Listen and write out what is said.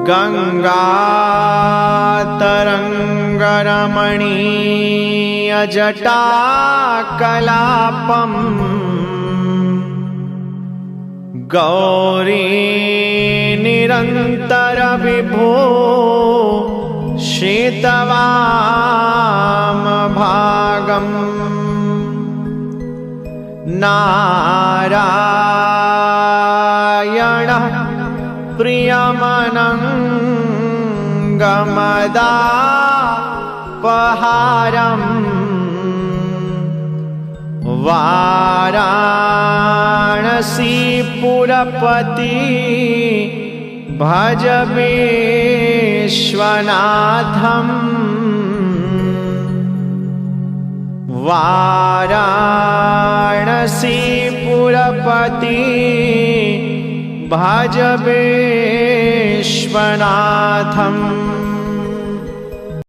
गङ्गातरङ्गरमणीयजटाकलापम् गौरी निरन्तरविभो श्वेतवामभागम् नारायणः प्रियमनङ्गमदापहारम् वाराणसीपुरपति भज विश्वनाथम् वाराणसीपुरपति भज विश्वनाथम्।